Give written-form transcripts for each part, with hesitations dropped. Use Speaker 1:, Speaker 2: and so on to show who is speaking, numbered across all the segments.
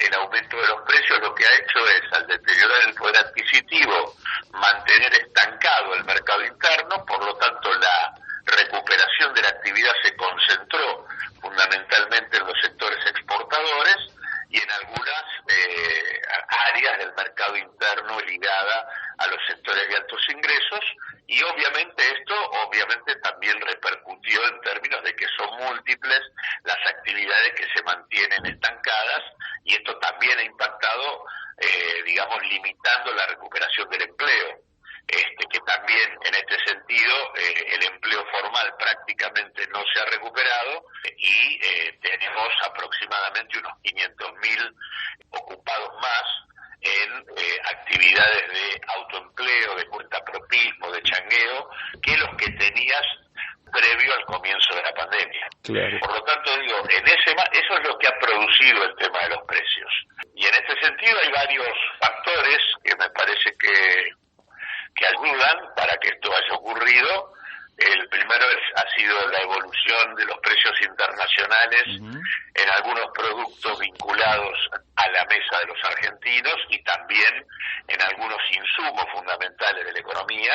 Speaker 1: el aumento de los precios lo que ha hecho es, al deteriorar el poder adquisitivo, mantener estancado el mercado interno. Por lo tanto, la recuperación de la actividad se concentró fundamentalmente en los sectores exportadores y en algunas áreas del mercado interno ligada a los sectores de altos ingresos, y obviamente esto también repercutió en términos de que son múltiples las actividades que se mantienen estancadas, y esto también ha impactado, limitando la recuperación del empleo. Que también en este sentido el empleo formal prácticamente no se ha recuperado, y tenemos aproximadamente unos 500.000 ocupados más en actividades de autoempleo, de cuentapropismo, de changueo, que los que tenías previo al comienzo de la pandemia.
Speaker 2: Claro.
Speaker 1: Por lo tanto, eso es lo que ha producido el tema de los precios. Y en este sentido hay varios factores que me parece que ayudan para que esto haya ocurrido. El primero ha sido la evolución de los precios internacionales en algunos productos vinculados a la mesa de los argentinos, y también en algunos insumos fundamentales de la economía.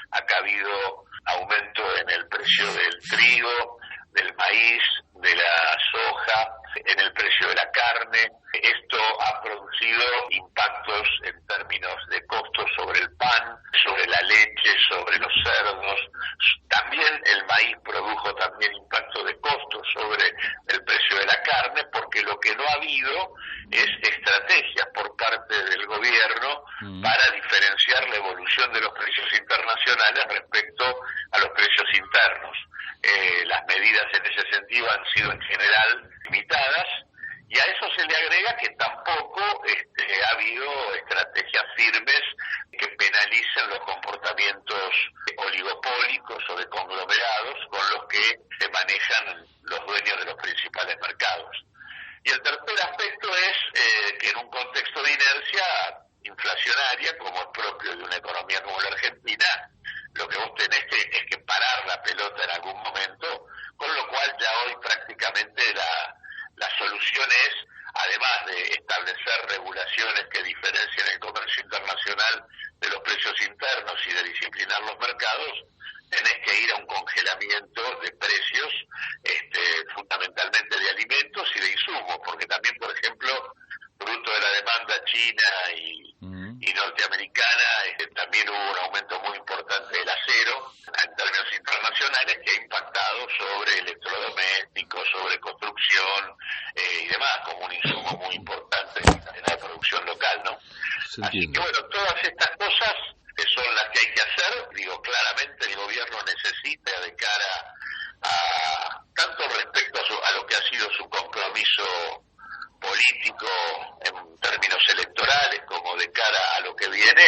Speaker 1: Acá ha habido aumento en el precio del trigo, del maíz, de la soja, en el precio de la carne. Esto ha producido impactos en términos de costos sobre el pan, sobre la leche, sobre los cerdos. También el maíz produjo también impacto de costos sobre el precio de la carne, porque lo que no ha habido es estrategias por parte del gobierno para diferenciar la evolución de los precios internacionales respecto a los precios internos. Las medidas en ese sentido han sido en general limitadas, y a eso se le agrega que tampoco ha habido estrategias firmes que penalicen los comportamientos oligopólicos o de conglomerados con los que se manejan los dueños de los principales mercados. Y el tercer aspecto es que en un contexto de inercia inflacionaria, como es propio de una economía como la Argentina, lo que vos tenés es que parar la pelota en algún momento, con lo cual ya hoy prácticamente la solución es, además de establecer regulaciones que diferencien el comercio internacional de los precios internos y de disciplinar los mercados, tenés que ir a un congelamiento de precios, fundamentalmente de alimentos y de insumos, porque también, por ejemplo, fruto de la demanda china y norteamericana, también hubo un aumento muy importante del acero en términos internacionales, que ha impactado sobre electrodomésticos, sobre construcción y demás, como un insumo muy importante en la producción local, ¿no? Así que bueno, todas estas cosas son las que hay que hacer. Claramente el gobierno necesita, de cara a tanto respecto a lo que ha sido su compromiso político en términos electorales, como de cara a lo que viene,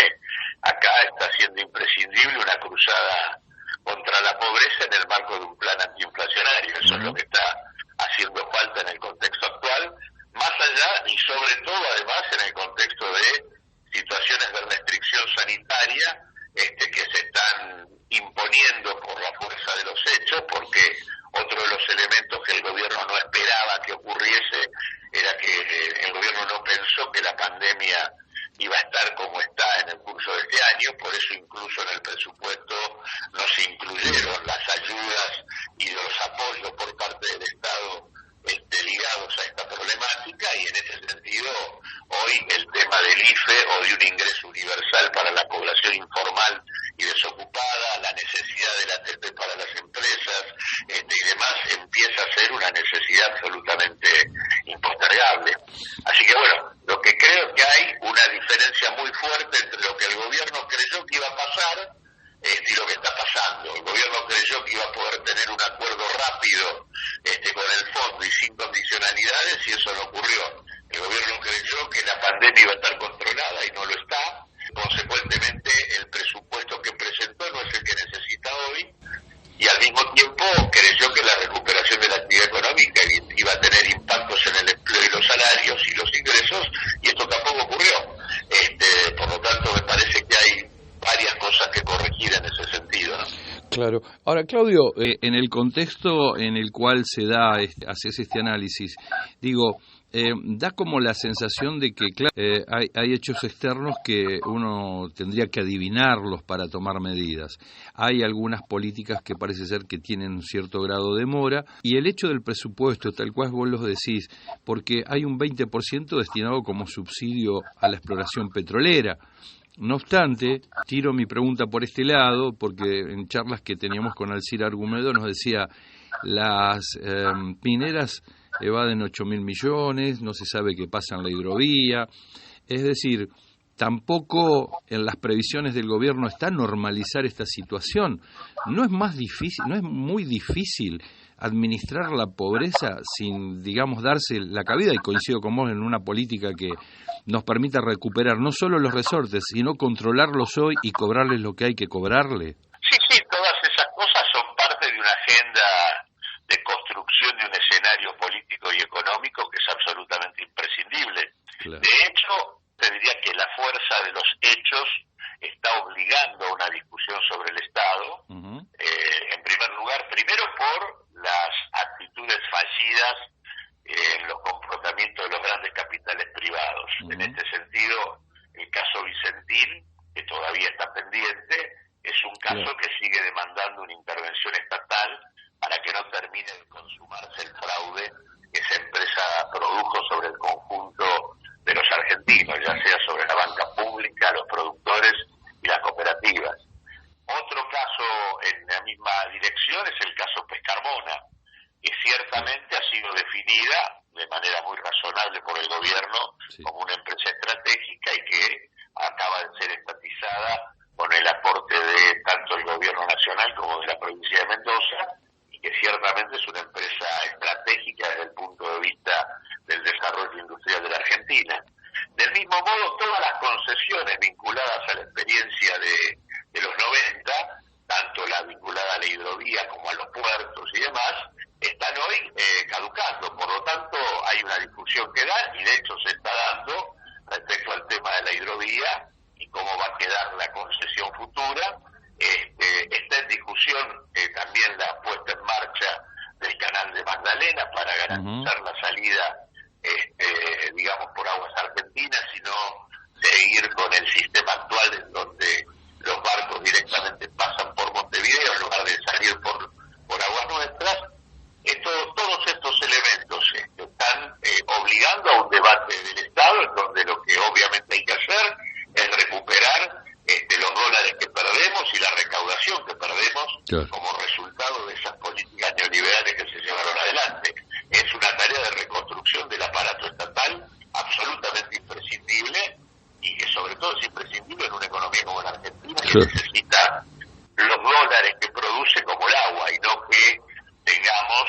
Speaker 1: acá está siendo imprescindible una cruzada contra la pobreza en el marco de un plan antiinflacionario. Eso es lo que está haciendo falta en el contexto actual, más allá y sobre todo además en el contexto de situaciones de restricción sanitaria que se están imponiendo por la fuerza de los hechos, porque otro de los elementos que el gobierno no esperaba que ocurriese era que el gobierno no pensó que la pandemia iba a estar como está en el curso de este año. Por eso incluso en el presupuesto no se incluyeron las ayudas y los apoyos por parte del Estado ligados a esta problemática, y en ese sentido hoy el tema del IFE o de un ingreso universal para la población informal y desocupada, la necesidad del ATP para las empresas y demás, empieza a ser una necesidad absolutamente impostergable. Así que bueno, lo que creo es que hay una diferencia muy fuerte entre lo que el gobierno creyó que iba a pasar y lo que está pasando. El gobierno creyó que iba a poder tener un acuerdo rápido con el fondo y sin condicionalidades, y eso no ocurrió. El gobierno creyó que la pandemia iba a estar controlada y no lo está. Consecuentemente, el presupuesto que presentó no es el que necesita hoy, y al mismo tiempo creyó que la recuperación de la actividad económica iba a tener impactos en el empleo y los salarios y los ingresos, y esto tampoco ocurrió. Por lo tanto, me parece que hay varias cosas que corregir en ese sentido, ¿no?
Speaker 2: Claro. Ahora, Claudio, en el contexto en el cual se da, haces este análisis, digo, da como la sensación de que hay hechos externos que uno tendría que adivinarlos para tomar medidas. Hay algunas políticas que parece ser que tienen un cierto grado de mora, y el hecho del presupuesto, tal cual vos lo decís, porque hay un 20% destinado como subsidio a la exploración petrolera. No obstante, tiro mi pregunta por este lado, porque en charlas que teníamos con Alcira Argumedo nos decía, las mineras evaden 8.000 millones, no se sabe qué pasa en la hidrovía, es decir, tampoco en las previsiones del gobierno está normalizar esta situación. ¿No es muy difícil administrar la pobreza sin, digamos, darse la cabida, y coincido con vos, en una política que nos permita recuperar no solo los resortes, sino controlarlos hoy y cobrarles lo que hay que cobrarle?
Speaker 1: Sí, todas esas cosas son parte de una agenda de construcción de un escenario político y económico que es absolutamente imprescindible. Claro. De hecho, te diría que la fuerza de los hechos está obligando a una discusión sobre el Estado, en primer lugar, primero por las actitudes fallidas en los comportamientos de los grandes capitales privados. En este sentido, el caso Vicentín, que todavía está pendiente, es un caso que sigue demandando una intervención estatal para que no termine de consumarse el fraude que esa empresa produjo sobre el conjunto de los argentinos, ya sea sobre la banca pública, los productores y las cooperativas. Otro caso en la misma dirección es el caso Pescarmona, que ciertamente ha sido definida de manera muy razonable por el gobierno como una empresa estratégica y que acaba de ser estatizada con el aporte de tanto el gobierno nacional como de la provincia de Mendoza, y que ciertamente es una empresa estratégica desde el punto de vista del desarrollo industrial de la Argentina. Del mismo modo, todas las concesiones vinculadas a la experiencia de los 90, tanto la vinculada a la hidrovía como a los puertos y demás, están hoy caducando. Por lo tanto, hay una discusión que dar, y de hecho se está dando respecto al tema de la hidrovía y cómo va a quedar la concesión futura. Está en discusión también la puesta en marcha del canal de Magdalena para garantizar la salida, digamos, por aguas argentinas, y no seguir con el sistema actual en donde los barcos directamente pasan por Montevideo en lugar de salir por aguas nuestras. Todos estos elementos están obligando a un debate del Estado, en donde lo que obviamente hay que hacer es recuperar los dólares que perdemos y la recaudación que perdemos como resultado de esas políticas neoliberales que se llevaron adelante. Es una tarea de reconstrucción del aparato estatal absolutamente imprescindible, y que sobre todo es imprescindible en una economía como la Argentina, que necesita los dólares que produce como el agua, y no que tengamos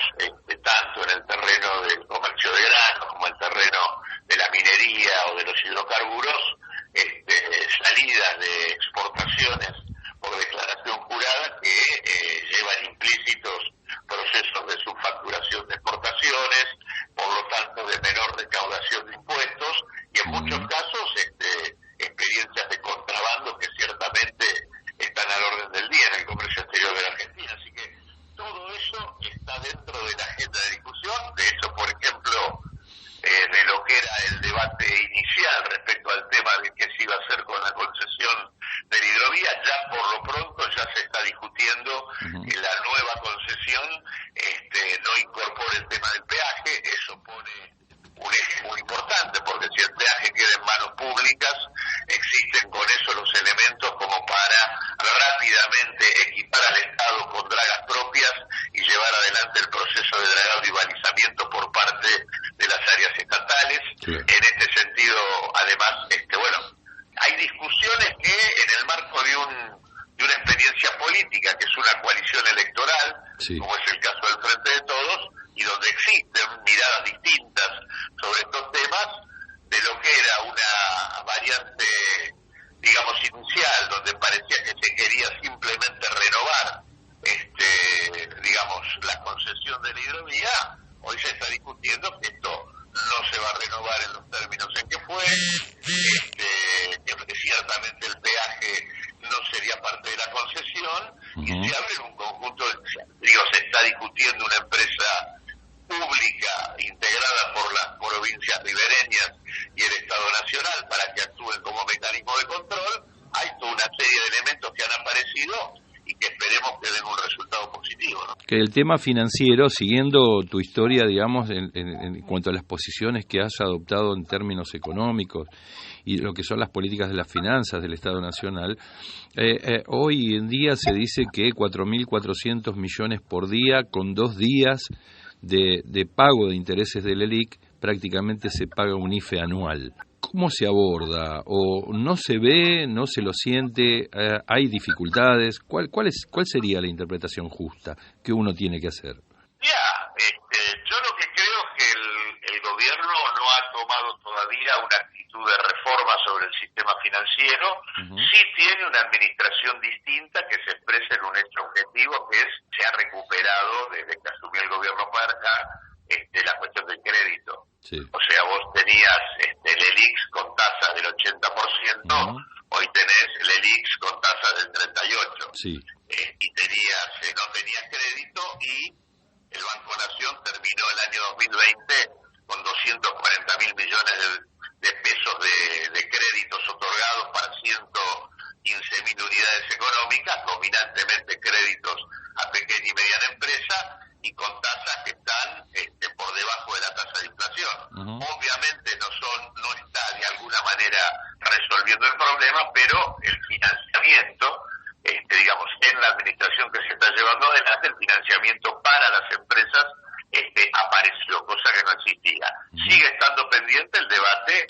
Speaker 1: tanto en el terreno del comercio de granos como en el terreno de la minería o de los hidrocarburos, salidas de exportaciones por declaración jurada que llevan implícitos procesos de subfacturación de exportaciones, por lo tanto de menor recaudación de impuestos, y en muchos casos experiencias de contrabando que ciertamente están al orden del día en el comercio exterior de la Argentina. Así que todo eso está dentro de la agenda de discusión. De hecho, por ejemplo, de lo que era el debate inicial respecto al tema de qué se iba a hacer con la concesión de la hidrovía, ya por lo pronto ya se está discutiendo que la nueva concesión no incorpore el tema del peaje. Eso pone un eje muy importante, porque si el peaje queda en manos públicas, existen con eso los elementos como para rápidamente equipar al Estado con dragas propias y llevar adelante el proceso de dragado y balizamiento por parte de las áreas estatales. En este sentido, además, hay discusiones que en el marco de una experiencia política, que es una coalición electoral, como es el caso del Frente de Todos, y donde existen miradas distintas sobre estos temas, de lo que era una variante, digamos, inicial, donde parecía que se quería simplemente renovar, digamos, la concesión de la hidrovía. Hoy se está discutiendo que esto no se va a renovar en los términos en que fue, que ciertamente el peaje no sería parte de la concesión, y se abre un conjunto se está discutiendo una empresa pública integrada por las provincias, breñas y el Estado Nacional para que actúen como mecanismo de control, hay toda una serie de elementos que han aparecido y que esperemos que den un resultado positivo, ¿no?
Speaker 2: Que el tema financiero, siguiendo tu historia, digamos, en cuanto a las posiciones que has adoptado en términos económicos y lo que son las políticas de las finanzas del Estado Nacional, hoy en día se dice que 4.400 millones por día, con 2 días de pago de intereses del ELIC, prácticamente se paga un IFE anual. ¿Cómo se aborda? ¿O no se ve, no se lo siente? ¿Hay dificultades? ¿Cuál sería la interpretación justa que uno tiene que hacer?
Speaker 1: Yo lo que creo es que el gobierno no ha tomado todavía una actitud de reforma sobre el sistema financiero. Sí tiene una administración distinta que se expresa en un hecho objetivo, que es se ha recuperado desde que asumió el gobierno para acá la cuestión del crédito.
Speaker 2: Sí.
Speaker 1: O sea, vos tenías el ELIX con tasas del 80%, hoy tenés el ELIX con tasas del 38%.
Speaker 2: Sí.
Speaker 1: Y no tenías crédito, y el Banco Nación terminó el año 2020 con 240.000 millones de pesos de créditos otorgados para 115.000 unidades económicas, dominantemente créditos a pequeña y mediana empresa, y con tasas que están por debajo de la tasa de inflación. Obviamente no está de alguna manera resolviendo el problema, pero el financiamiento, digamos, en la administración que se está llevando adelante, el financiamiento para las empresas apareció, cosa que no existía. Sigue estando pendiente el debate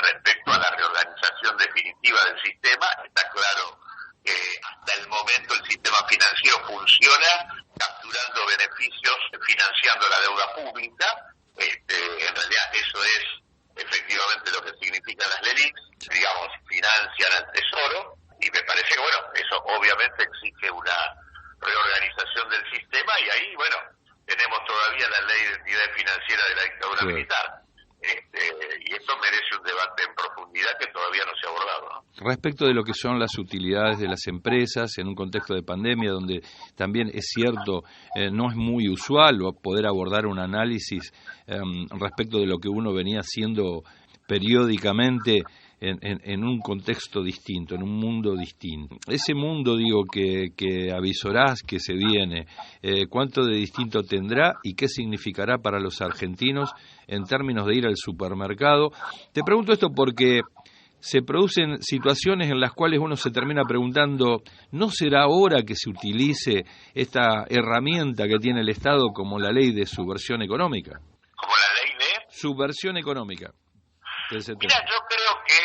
Speaker 1: respecto a la reorganización definitiva del sistema. Está claro que hasta el momento el sistema financiero funciona capturando beneficios, financiando la deuda pública. En realidad eso es efectivamente lo que significan las LELIQs, digamos, financian al Tesoro, y me parece que, bueno, eso obviamente exige una reorganización del sistema, y ahí, bueno, tenemos todavía la ley de entidad financiera de la dictadura militar. Y esto merece un debate en profundidad que todavía no se ha abordado, ¿no?
Speaker 2: Respecto de lo que son las utilidades de las empresas en un contexto de pandemia, donde también es cierto, no es muy usual poder abordar un análisis respecto de lo que uno venía haciendo periódicamente en un contexto distinto, en un mundo distinto. Ese mundo, digo, que avisorás que se viene, ¿cuánto de distinto tendrá y qué significará para los argentinos en términos de ir al supermercado? Te pregunto esto porque se producen situaciones en las cuales uno se termina preguntando, ¿no será hora que se utilice esta herramienta que tiene el Estado como la ley de subversión económica?
Speaker 1: ¿Como la ley de?
Speaker 2: Subversión económica.
Speaker 1: Mira, yo creo que,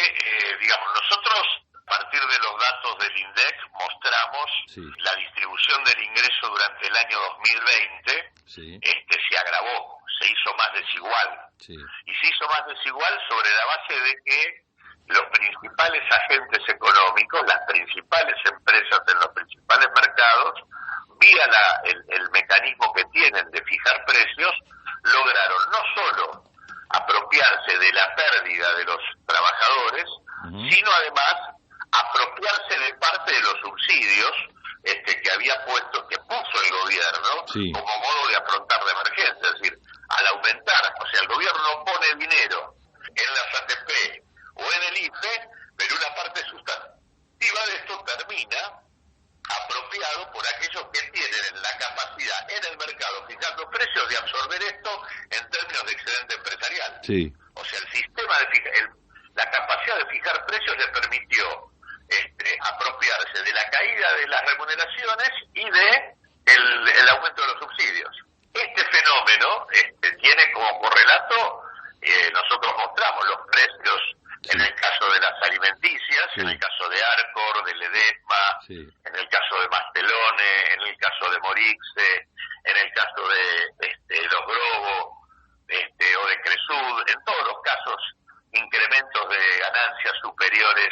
Speaker 1: digamos, nosotros, a partir de los datos del INDEC, mostramos la distribución del ingreso durante el año 2020, se agravó, se hizo más desigual. Y se hizo más desigual sobre la base de que los principales agentes económicos, las principales empresas en los principales mercados, vía el mecanismo que tienen de fijar precios, lograron no solo apropiarse de la pérdida de los trabajadores, sino además apropiarse de parte de los subsidios que puso el gobierno como modo de afrontar la emergencia. Es decir, al aumentar, o sea, el gobierno no pone dinero en las ATP o en el IFE, pero una parte sustantiva de esto termina apropiado por aquellos que tienen la capacidad en el mercado fijando precios de absorber esto en términos de excedente empresarial. O sea, el sistema la capacidad de fijar precios le permitió apropiarse de la caída de las remuneraciones y de el aumento de los subsidios. Este fenómeno tiene como correlato, nosotros mostramos los precios en el caso de las alimenticias, en el caso de Arcor, de Ledesma, en el caso de Mastelone, en el caso de Morixe, en el caso de los Grobo, o de Cresud, en todos los casos incrementos de ganancias superiores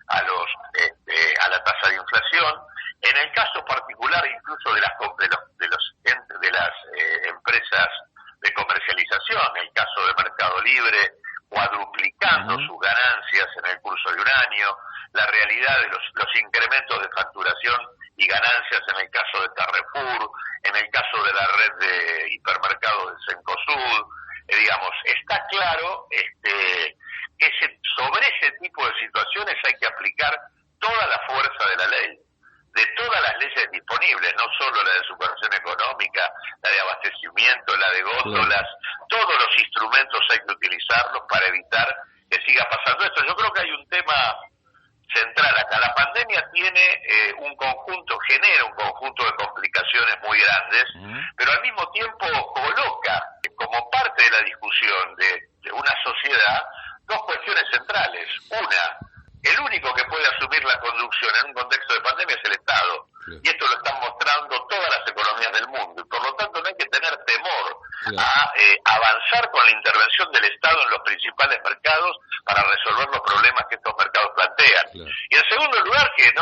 Speaker 1: a la tasa de inflación. En el caso particular incluso de las empresas de comercialización, el caso de Mercado Libre, cuadruplicando sus ganancias en el curso de un año, la realidad de los incrementos de facturación y ganancias en el caso de Carrefour, en el caso de la red de hipermercados de Cencosud, digamos, está claro que sobre ese tipo de situaciones hay que aplicar toda la fuerza de la ley, de todas las leyes disponibles, no solo la de superación económica, la de abastecimiento, la de góndolas, todos los instrumentos hay que utilizarlos para evitar que siga pasando esto. Yo creo que hay un tema central acá. La pandemia tiene genera un conjunto de complicaciones muy grandes, pero al mismo tiempo coloca como parte de la discusión de una sociedad dos cuestiones centrales. Una, el único que puede asumir la conducción en un contexto de pandemia es el Estado. Y esto lo están mostrando todas las economías del mundo. Y por lo tanto no hay que tener temor a avanzar con la intervención del Estado en los principales mercados para resolver los problemas que estos mercados plantean. Y en segundo lugar, que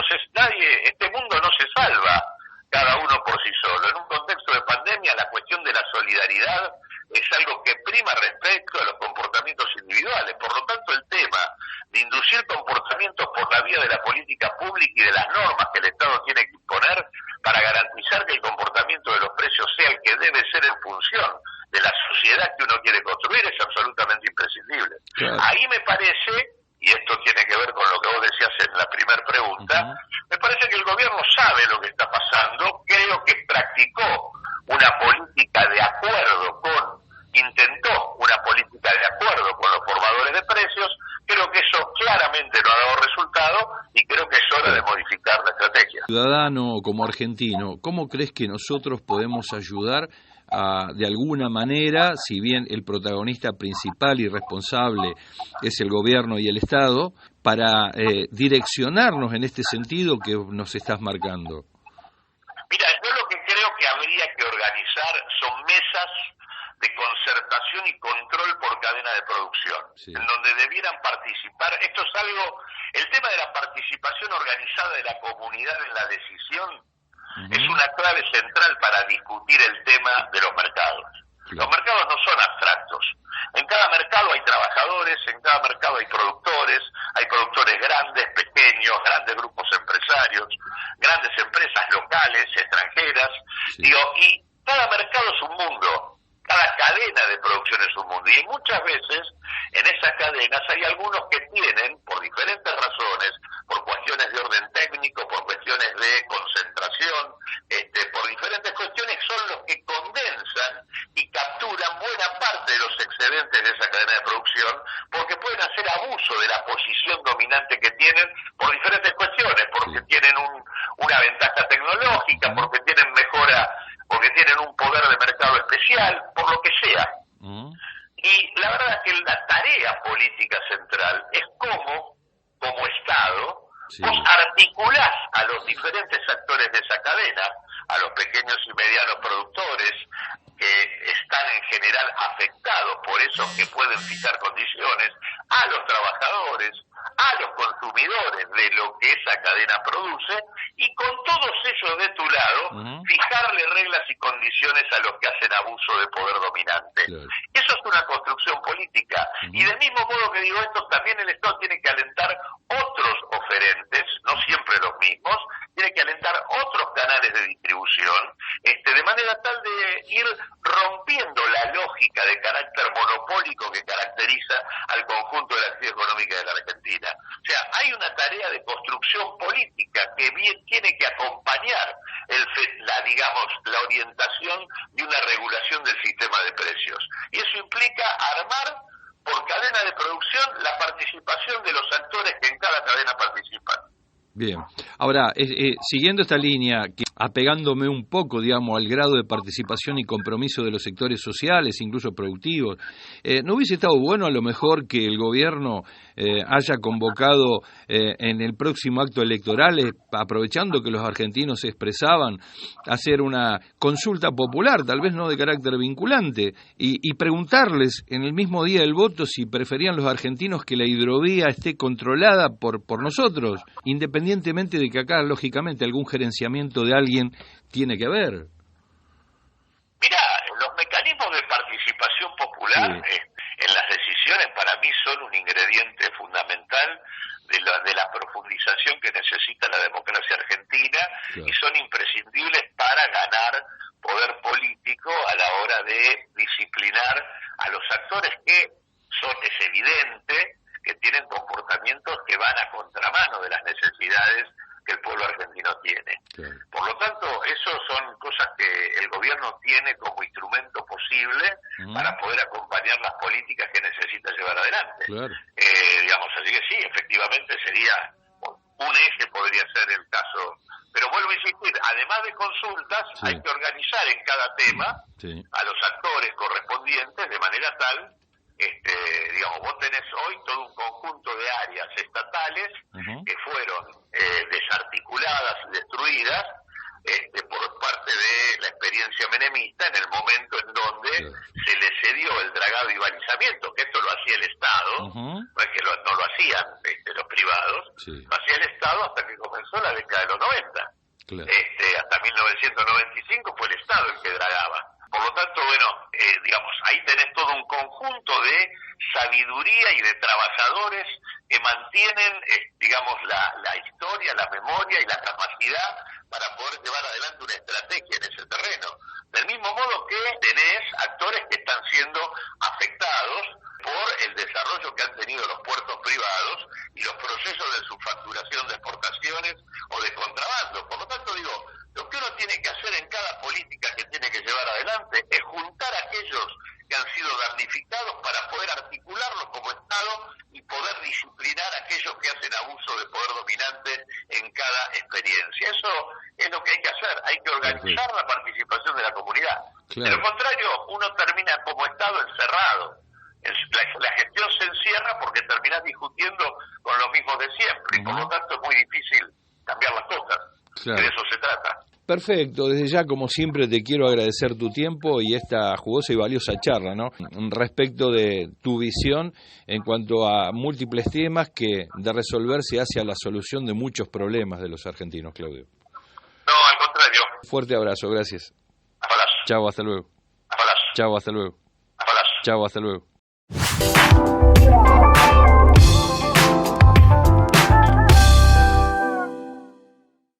Speaker 1: este mundo no se salva cada uno por sí solo. En un contexto de pandemia, la cuestión de la solidaridad es algo que prima respecto a los comportamientos individuales. Por lo tanto, el tema de inducir comportamientos por la vía de la política pública y de las normas que el Estado tiene que imponer para garantizar que el comportamiento de los precios sea el que debe ser en función de la sociedad que uno quiere construir es absolutamente imprescindible. Ahí me parece, y esto tiene que ver con lo que vos decías en la primera pregunta, me parece que el gobierno sabe lo que está pasando, creo que practicó una política de acuerdo intentó una política de acuerdo con los formadores de precios. Creo que eso claramente no ha dado resultado y creo que es hora de modificar la estrategia.
Speaker 2: Ciudadano, como argentino, ¿cómo crees que nosotros podemos ayudar de alguna manera, si bien el protagonista principal y responsable es el gobierno y el Estado, para direccionarnos en este sentido que nos estás marcando?
Speaker 1: Mira, yo lo que creo que habría que organizar son mesas de concertación y control por cadena de producción, en donde debieran participar. Esto es algo, el tema de la participación organizada de la comunidad en la decisión es una clave central para discutir el tema de los mercados. Los mercados no son abstractos. En cada mercado hay trabajadores, en cada mercado hay productores grandes, pequeños, grandes grupos empresarios, grandes empresas locales, extranjeras, y cada mercado es un mundo. Cada cadena de producción es un mundo, y muchas veces en esas cadenas hay algunos que tienen, por diferentes razones, por cuestiones de orden técnico, por cuestiones de concentración, por diferentes cuestiones, son los que condensan y capturan buena parte de los excedentes de esa cadena de producción, porque pueden hacer abuso de la posición dominante que tienen por diferentes cuestiones, porque tienen una ventaja tecnológica, porque tienen porque tienen un poder de mercado especial, por lo que sea. Y la verdad es que la tarea política central es cómo, como Estado, vos articulás a los diferentes actores de esa cadena, a los pequeños y medianos productores, que están en general afectados por eso, que pueden fijar condiciones, a los trabajadores, a los consumidores de lo que esa cadena produce, y con todos ellos de tu lado, fijarle reglas y condiciones a los que hacen abuso de poder dominante. Eso es una construcción política. Y del mismo modo que digo esto, también el Estado tiene que alentar otros oferentes, no siempre los mismos, tiene que alentar otros canales de distribución, de manera tal de ir rompiendo la lógica de carácter monopólico que caracteriza al conjunto de la actividad económica de la Argentina. O sea, hay una tarea de construcción política que bien tiene que acompañar la orientación de una regulación del sistema de precios. Y eso implica armar por cadena de producción la participación de los actores que en cada cadena participan.
Speaker 2: Bien. Ahora, siguiendo esta línea, apegándome un poco, digamos, al grado de participación y compromiso de los sectores sociales, incluso productivos, ¿no hubiese estado bueno a lo mejor que el gobierno haya convocado en el próximo acto electoral, aprovechando que los argentinos se expresaban, hacer una consulta popular, tal vez no de carácter vinculante, y preguntarles en el mismo día del voto si preferían los argentinos que la hidrovía esté controlada por nosotros, independientemente de que acá, lógicamente, algún gerenciamiento de alguien tiene que haber?
Speaker 1: Mirá, los mecanismos de participación popular en las decisiones para mí son un ingrediente fundamental de la profundización que necesita la democracia argentina, y son imprescindibles para ganar poder político a la hora de disciplinar a los actores que es evidente que tienen comportamientos que van a contramano de las necesidades que el pueblo argentino tiene.
Speaker 2: Claro.
Speaker 1: Por lo tanto, eso son cosas que el gobierno tiene como instrumento posible para poder acompañar las políticas que necesita llevar adelante.
Speaker 2: Claro.
Speaker 1: Así que sí, efectivamente sería un eje, podría ser el caso. Pero vuelvo a insistir, además de consultas, hay que organizar en cada tema a los actores correspondientes de manera tal, vos tenés hoy todo un conjunto de áreas estatales que fueron desarticuladas y destruidas por parte de la experiencia menemista en el momento en donde se le cedió el dragado y balizamiento, que esto lo hacía el Estado, no es que no lo hacían los privados, lo hacía el Estado hasta que comenzó la década de los 90.
Speaker 2: Claro.
Speaker 1: Hasta 1995 fue el Estado el que dragaba. Por lo tanto, ahí tenés todo un conjunto de sabiduría y de trabajadores que mantienen, la historia, la memoria y la capacidad para poder llevar adelante una estrategia en ese terreno. Del mismo modo que tenés actores que están siendo afectados por el desarrollo que han tenido los puertos privados y los procesos de su facturación de exportaciones o de contrabando. Por lo tanto, lo que uno tiene que hacer en cada política que tiene que llevar adelante es juntar a aquellos que han sido damnificados para poder articularlos como Estado y poder disciplinar a aquellos que hacen abuso de poder dominante en cada experiencia. Eso es lo que hay que hacer, hay que organizar la participación de la comunidad. De lo contrario, uno termina como Estado encerrado. La gestión se encierra porque terminás discutiendo con los mismos de siempre y por lo tanto es muy difícil cambiar las cosas. De eso se trata.
Speaker 2: Perfecto, desde ya como siempre te quiero agradecer tu tiempo y esta jugosa y valiosa charla, ¿no? Respecto de tu visión en cuanto a múltiples temas que de resolverse hacia la solución de muchos problemas de los argentinos, Claudio.
Speaker 1: No, al contrario.
Speaker 2: Fuerte abrazo, gracias.
Speaker 1: Abrazo.
Speaker 2: Chao, hasta luego.
Speaker 1: Abrazo.
Speaker 2: Chao, hasta luego.
Speaker 1: Abrazo.
Speaker 2: Chao, hasta luego.